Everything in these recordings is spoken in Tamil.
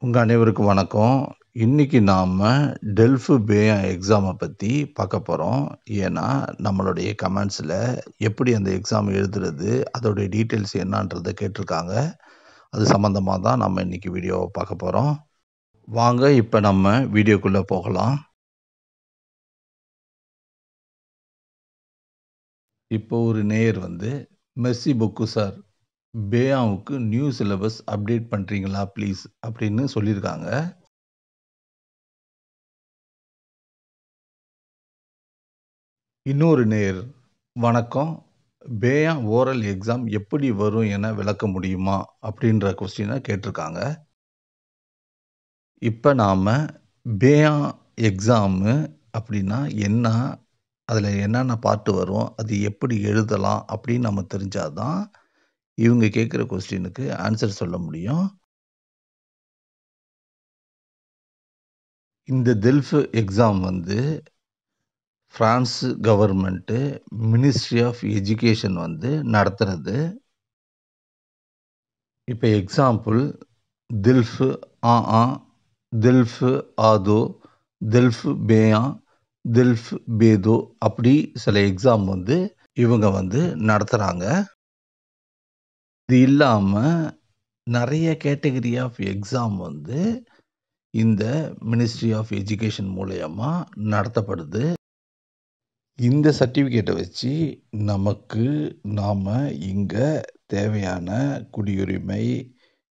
உங்க அனைவருக்கும் வணக்கம். இன்னைக்கு நாம டெல்ஃப் பேயா எக்ஸாம பத்தி பார்க்க போறோம். ஏன்னா, நம்மளுடைய கமெண்ட்ஸ்ல எப்படி அந்த எக்ஸாம் எழுதுறது, அதோடைய டீட்டெயில்ஸ் என்னான்றத கேட்டிருக்காங்க. அது சம்மந்தமா தான் நம்ம இன்னைக்கு வீடியோவ பார்க்க போறோம். வாங்க இப்ப நம்ம வீடியோக்குள்ள போகலாம். இப்போ ஒரு நேயர் மெர்சி பொக்கு சார், பேயாவுக்கு நியூ சிலபஸ் அப்டேட் பண்றீங்களா ப்ளீஸ் அப்படின்னு சொல்லியிருக்காங்க. இன்னொரு நேயர், வணக்கம். பேயா ஓரல் எக்ஸாம் எப்படி வரும் என விளக்க முடியுமா? அப்படின்ற கொஸ்டின கேட்டிருக்காங்க. இப்ப நாம பேயா எக்ஸாமு அப்படின்னா என்ன? அதுல என்னென்ன பார்ட் வரும்? அது எப்படி எழுதலாம்? அப்படின்னு நம்ம தெரிஞ்சா தான், இவங்க கேட்கிற கொஸ்டினுக்கு ஆன்சர் சொல்ல முடியும். இந்த DELF exam France government ministry of education நடத்துறது. இப்ப எக்ஸாம்பிள் தில்ஃப் ஆ, தில்ஃப் ஆதோ, தில்ஃப் பேயா, தில்ஃப் பேதோ அப்படி சில எக்ஸாம் இவங்க நடத்துறாங்க. இது இல்லாம நெறைய கேட்டகரி ஆஃப் எக்ஸாம் இந்த மினிஸ்ட்ரி ஆஃப் எஜுகேஷன் மூலியமா நடத்தப்படுது. இந்த சர்டிஃபிகேட்ட வச்சு நமக்கு நாம இங்க தேவையான குடியுரிமை,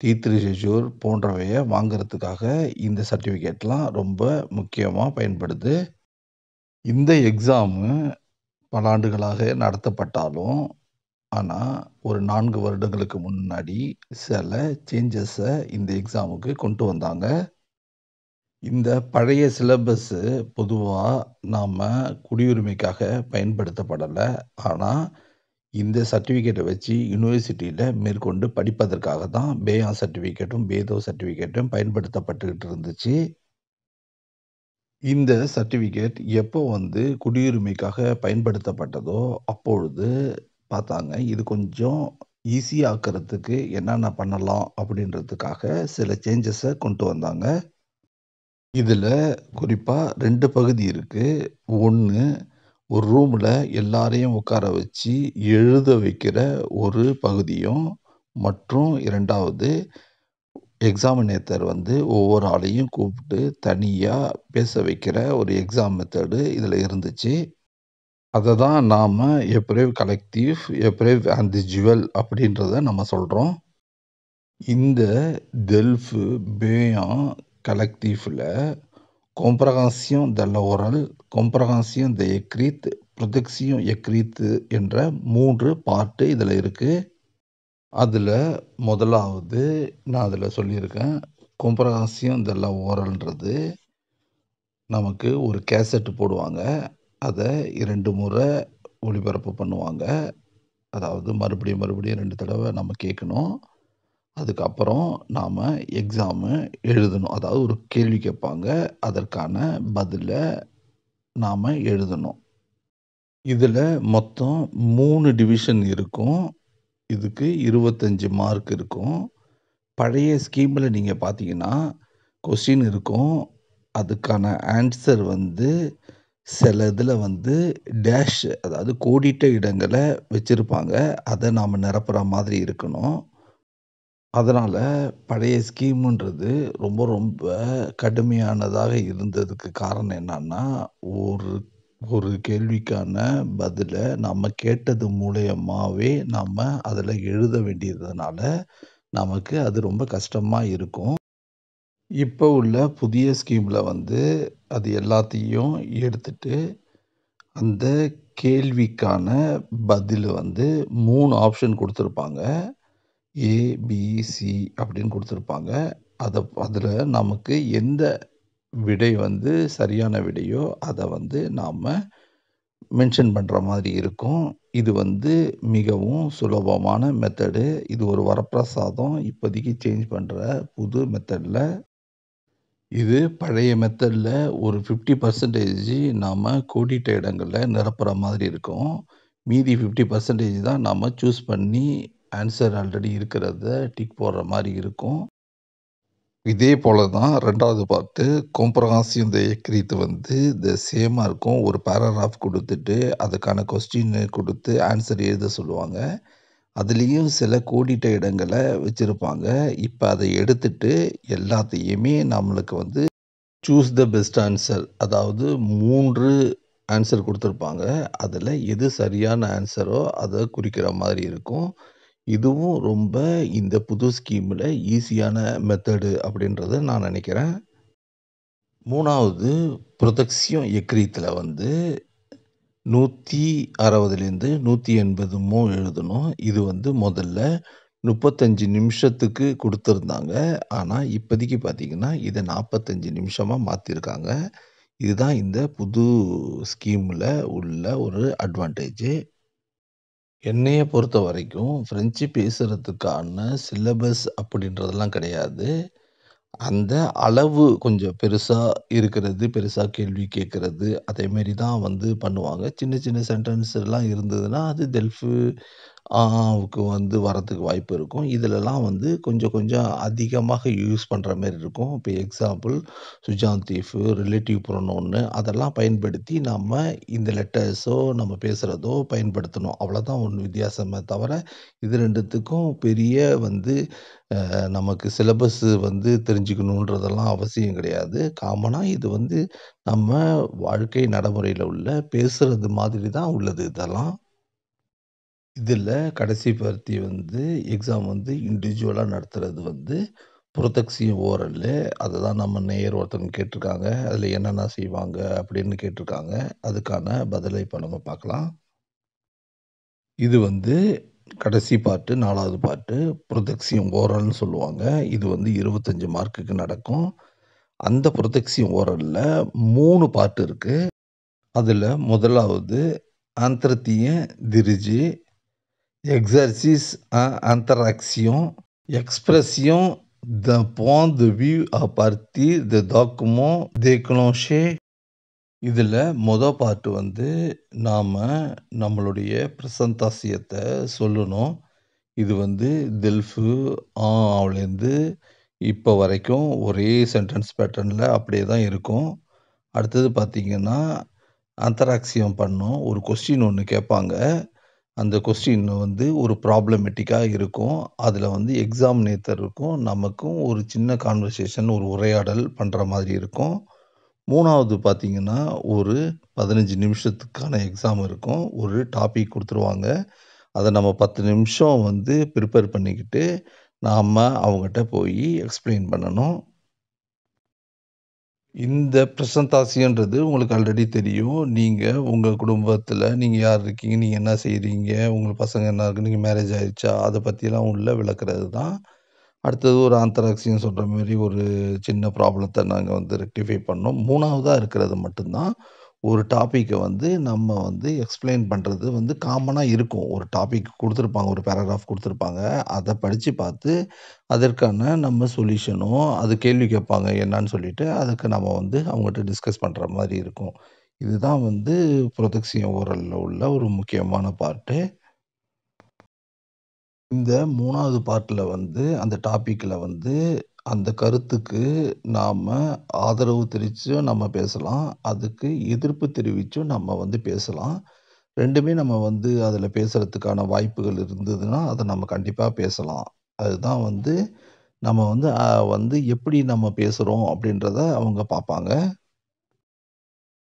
டீ3 ஷெட்யூல் போன்றவைய வாங்குறதுக்காக இந்த சர்டிஃபிகேட்லாம் ரொம்ப முக்கியமா பயன்படுது. இந்த எக்ஸாமு பல ஆண்டுகளாக நடத்தப்பட்டாலும், ஆனா ஒரு 4 வருடங்களுக்கு முன்னாடி சில சேஞ்சஸ இந்த எக்ஸாமுக்கு கொண்டு வந்தாங்க. இந்த பழைய சிலபஸ் பொதுவா நாம குடியுரிமைக்காக பயன்படுத்தப்படல. ஆனா, இந்த சர்டிஃபிகேட்ட வச்சு யுனிவர்சிட்டியில மேற்கொண்டு படிப்பதற்காக தான் பேயா சர்டிஃபிகேட்டும், பேதோ சர்டிஃபிகேட்டும் பயன்படுத்தப்பட்டுட்டு இருந்துச்சு. இந்த சர்டிஃபிகேட் எப்போ குடியுரிமைக்காக பயன்படுத்தப்பட்டதோ, அப்பொழுது பார்த்தாங்க. இது கொஞ்சம் ஈஸியா ஆக்குறதுக்கு என்னென்ன பண்ணலாம் அப்படின்றதுக்காக சில சேஞ்சஸ கொண்டு வந்தாங்க. இதுல குறிப்பா 2 பகுதி இருக்கு. 1 ஒரு ரூம்ல எல்லாரையும் உட்கார வச்சு எழுத வைக்கிற ஒரு பகுதியும், மற்றும் 2வது எக்ஸாமினேட்டர் ஒவ்வொரு ஆளையும் கூப்பிட்டு தனியா பேச வைக்கிற ஒரு எக்ஸாம் மெத்தடு இதுல இருந்துச்சு. அத தான் நாம ஏப்ரேவ் கலெக்டிவ், ஏப்ரேவ் இண்டிவிஜுவல் அப்படின்றத நம்ம சொல்றோம். இந்த டெல்ஃப் பேயா கலெக்டிவ்ல Compréhension de l'oral, Compréhension de l'écrite, Protection écrite என்ற 3 பார்ட் இதுல இருக்கு. அதுல முதலாவது நான் அதுல சொல்லியிருக்கேன். Compréhension de l'oralன்றது நமக்கு ஒரு கேசட் போடுவாங்க. அத 2 முறை ஒளிபரப்பு பண்ணுவாங்க. அதாவது மறுபடியும் 2 தடவ நம்ம கேட்கணும். அதுக்கப்புறம் நாம எக்ஸாம எழுதணும். அதாவது ஒரு கேள்வி கேட்பாங்க. அதற்கான பதில நாம எழுதணும். இதுல மொத்தம் 3 டிவிஷன் இருக்கும். இதுக்கு 25 மார்க் இருக்கும். பழைய ஸ்கீம்ல நீங்க பார்த்தீங்கன்னா, கொஸ்டின் இருக்கும். அதுக்கான ஆன்சர் சில இதுல டேஷ் அதாவது கோடிட்ட இடங்கள வச்சிருப்பாங்க. அத நாம நிரப்புற மாதிரி இருக்கணும். அதனால பழைய ஸ்கீம்ன்றது ரொம்ப ரொம்ப கடுமையானதாக இருந்ததுக்கு காரணம் என்னன்னா, ஒரு ஒரு கேள்விக்கான பதில நம்ம கேட்டது மூலியமாவே நாம அதுல எழுத வேண்டியதுனால, நமக்கு அது ரொம்ப கஷ்டமா இருக்கும். இப்ப உள்ள புதிய ஸ்கீம்ல அது எல்லாத்தையும் எடுத்துட்டு, அந்த கேள்விக்கான பதில் 3 ஆப்ஷன் குடுத்திருப்பாங்க. ஏ, பி, சி அப்படின்னு குடுத்திருப்பாங்க. அதுல நமக்கு எந்த விடை சரியான விடையோ, அத நாம மென்ஷன் பண்ற மாதிரி இருக்கும். இது மிகவும் சுலபமான மெத்தடு. இது ஒரு வரப்பிரசாதம். இப்போதைக்கு சேஞ்ச் பண்ற புது மெத்தட்ல. இது பழைய மெத்தட்ல ஒரு 50% நாம கோடிட்ட இடங்கள்ல நிரப்புற மாதிரி இருக்கும். மீதி 50% தான் நாம சூஸ் பண்ணி ஆன்சர் ஆல்ரெடி இருக்கிறத டிக் போடுற மாரி இருக்கும். இதே போல தான் 2வது பார்ட்டு காம்ப்ரஹென்சிவ் எக்ரீத் வந்து சேமா இருக்கும். ஒரு பேராகிராஃப் குடுத்துட்டு, அதுக்கான கொஸ்டின் குடுத்து ஆன்சர் எழுத சொல்லுவாங்க. அதுலயும் சில கோடிட்ட இடங்கள வச்சிருப்பாங்க. இப்ப அத எடுத்துட்டு எல்லாத்தையுமே நம்மளுக்கு வந்து சூஸ் த பெஸ்ட் ஆன்சர். அதாவது 3 ஆன்சர் குடுத்துருப்பாங்க. அதுல எது சரியான ஆன்சரோ அத குறிக்கிற மாரி இருக்கும். இதுவும் ரொம்ப இந்த புது ஸ்கீம்ல ஈஸியான மெத்தடு அப்படின்றத நான் நெனைக்கிறேன். 3வது புரொடெக்ஷன் எக்ரீத்ல வந்து 160லேருந்து 180 எழுதணும். இது வந்து முதல்ல 35 நிமிஷத்துக்கு குடுத்திருந்தாங்க. ஆனா, இப்போதைக்கு பார்த்தீங்கன்னா, இத 45 நிமிஷமா மாத்திருக்காங்க. இதுதான் இந்த புது ஸ்கீம்ல உள்ள ஒரு அட்வான்டேஜ். என்னைய பொறுத்தவரைக்கும் ஃப்ரெஞ்சு பேசுறதுக்கான சிலபஸ் அப்படின்றதெல்லாம் கிடையாது. அந்த அளவு கொஞ்சம் பெருசா இருக்கிறது, பெருசா கேள்வி கேட்கிறது, அதேமாரி தான் வந்து பண்ணுவாங்க. சின்ன சின்ன சென்டென்ஸ் எல்லாம் இருந்ததுன்னா, அது டெல்ஃபு, வுக்கு வந்து வரதுக்கு வாய்ப்பு இருக்கும். இதுலலாம் வந்து கொஞ்சம் கொஞ்சம் அதிகமாக யூஸ் பண்ற மாரி இருக்கும். இப்ப எக்ஸாம்பிள் சுஜாந்தீஃபு, ரிலேட்டிவ் ப்ரொனவுன்னு அதெல்லாம் பயன்படுத்தி நம்ம இந்த லெட்டர்ஸோ, நம்ம பேசுறதோ பயன்படுத்தணும். அவ்வளோதான் ஒண்ணு வித்தியாசமே தவிர, இது 2த்துக்கும் பெரிய வந்து நமக்கு சிலபஸ் வந்து தெரிஞ்சுக்கணுன்றதெல்லாம் அவசியம் கிடையாது. காமனா இது வந்து நம்ம வாழ்க்கை நடைமுறையில உள்ள பேசுறது மாதிரி தான் உள்ளது இதெல்லாம். இதுல கடைசி பத்தி வந்து எக்ஸாம் வந்து இண்டிவிஜுவலா நடத்துறது வந்து புரொடெக்ஷன் ஓரல்லு. அததான் நம்ம நேயர் ஒருத்தவங்க கேட்டிருக்காங்க. அதுல என்னென்ன செய்வாங்க அப்படின்னு கேட்டிருக்காங்க. அதுக்கான பதில இப்ப நம்ம பார்க்கலாம். இது வந்து கடைசி பார்ட்டு 4வது பார்ட்டு புரொடெக்ஷன் ஓரல்ன்னு சொல்லுவாங்க. இது வந்து 25 மார்க்குக்கு நடக்கும். அந்த புரொடெக்ஷன் ஓரல்ல 3 பார்ட் இருக்கு. அதுல முதலாவது entretien dirigé, exercice en interaction, expression d'un point de vue à partir de documents déclenchés. இதுல பார்ட் வந்து நாம நம்மளுடைய பிரசன்தாசியத்த சொல்லணும். இது வந்து டெல்ஃபு, லேருந்து இப்ப வரைக்கும் ஒரே சென்டென்ஸ் பேட்டர்ன்ல அப்படியே தான் இருக்கும். அடுத்தது பார்த்தீங்கன்னா, அந்தராக்சியம் பண்ணணும். ஒரு கொஸ்டின் ஒண்ணு கேட்பாங்க. அந்த கொஸ்டின் வந்து ஒரு ப்ராப்ளமேட்டிக்கா இருக்கும். அதுல வந்து எக்ஸாமினேட்டர் இருக்கும். நமக்கும் ஒரு சின்ன கான்வர்சேஷன், ஒரு உரையாடல் பண்ற மாதிரி இருக்கும். 3வது பார்த்தீங்கன்னா, ஒரு 15 நிமிஷத்துக்கான எக்ஸாம் இருக்கும். ஒரு டாபிக் குடுத்துருவாங்க. அத நம்ம 10 நிமிஷம் வந்து ப்ரிப்பேர் பண்ணிக்கிட்டு, நாம அவங்கட்ட போயி எக்ஸ்ப்ளைன் பண்ணணும். இந்த பிரசன்தாசியன்றது உங்களுக்கு ஆல்ரெடி தெரியும். நீங்க உங்க குடும்பத்தில நீங்க யார் இருக்கீங்க? நீங்க என்ன செய்றீங்க? உங்க பசங்க என்ன இருக்கு? நீங்க மேரேஜ் ஆயிருச்சா? அத பத்திலாம் உள்ள விளக்குறது தான். அடுத்தது ஒரு ஆந்தராக்ஸியம் சொல்ற மாரி ஒரு சின்ன ப்ராப்ளத்த நாங்க வந்து ரெக்டிஃபை பண்ணோம். 3வதா இருக்கிறது மட்டும் தான், ஒரு டாபிக்க வந்து நம்ம வந்து எக்ஸ்ப்ளைன் பண்றது வந்து காமனா இருக்கும். ஒரு டாபிக் குடுத்துருப்பாங்க. ஒரு பேராகிராஃப் குடுத்துருப்பாங்க. அத படிச்சு பார்த்து, அதற்கான நம்ம சொல்யூஷனோ, அது கேள்வி கேட்பாங்க என்னான்னு சொல்லிட்டு, அதுக்கு நம்ம வந்து அவங்கட்ட டிஸ்கஸ் பண்ற மாரி இருக்கும். இதுதான் வந்து புரொடெக்ஷன் ஓரல்ல உள்ள ஒரு முக்கியமான பார்ட்டு. இந்த 3வது பார்ட்ல வந்து, அந்த டாபிக்ல வந்து, அந்த கருத்துக்கு நாம ஆதரவு தெரிவிச்சும் நம்ம பேசலாம். அதுக்கு எதிர்ப்பு தெரிவிச்சும் நம்ம வந்து பேசலாம். 2மே நம்ம வந்து அதுல பேசுறதுக்கான வாய்ப்புகள் இருந்ததுன்னா, அத நம்ம கண்டிப்பா பேசலாம். அதுதான் வந்து நம்ம வந்து வந்து எப்படி நம்ம பேசுறோம் அப்படின்றத அவங்க பார்ப்பாங்க.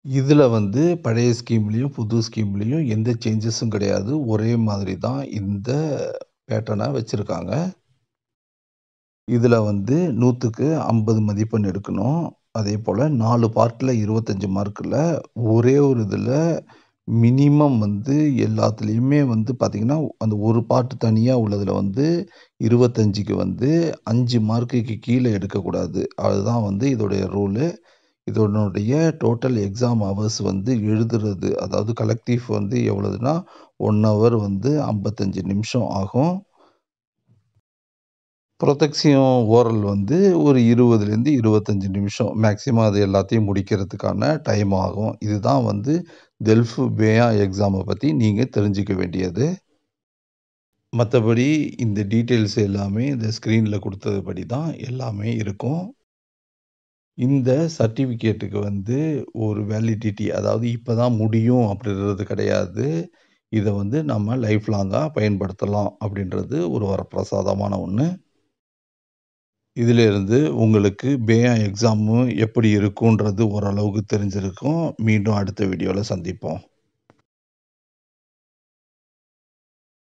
இதுல வந்து பழைய ஸ்கீம்லயும், புது ஸ்கீம்லயும் எந்த சேஞ்சஸும் கிடையாது. ஒரே மாதிரி தான் இந்த பேட்டர்ன வச்சிருக்காங்க. இதுல வந்து 100க்கு 50 மதிப்பெண் எடுக்கணும். அதேபோல 4 பார்ட்ல 25 மார்க்ல ஒரே ஒரு இதுல மினிமம் வந்து எல்லாத்துலயுமே வந்து பார்த்தீங்கன்னா, அந்த ஒரு பார்ட் தனியா உள்ளதுல வந்து 25க்கு வந்து 5 மார்க்குக்கு கீழ எடுக்கக்கூடாது. அதுதான் வந்து இதோடைய ரூலு. இதனுடைய டோட்டல் எக்ஸாம் ஹவர்ஸ் வந்து எழுதுறது, அதாவது கலெக்டிவ் வந்து எவ்வளவுன்னா, 1 ஹவர் வந்து 55 நிமிஷம் ஆகும். புரொடெக்ஷன் ஓரல் வந்து ஒரு 20லேருந்து 25 நிமிஷம். மேக்ஸிமம் அது எல்லாத்தையும் முடிக்கிறதுக்கான டைம் ஆகும். இதுதான் வந்து டெல்ஃப் பேயா எக்ஸாம பத்தி நீங்க தெரிஞ்சுக்க வேண்டியது. மத்தபடி இந்த டீட்டெயில்ஸ் எல்லாமே இந்த ஸ்க்ரீன்ல குடுத்ததுபடி தான் எல்லாமே இருக்கும். இந்த சர்டிஃபிகேட்டுக்கு வந்து ஒரு வேலிடிட்டி அதாவது இப்ப தான் முடியும் அப்படின்றது கிடையாது. இத வந்து நம்ம லைஃப் லாங்கா பயன்படுத்தலாம் அப்படின்றது ஒரு வரப்பிரசாதமான ஒண்ணு. இதிலிருந்து உங்களுக்கு பேயா எக்ஸாமு எப்படி இருக்குன்றது ஓரளவுக்கு தெரிஞ்சிருக்கும். மீண்டும் அடுத்த வீடியோல சந்திப்போம்.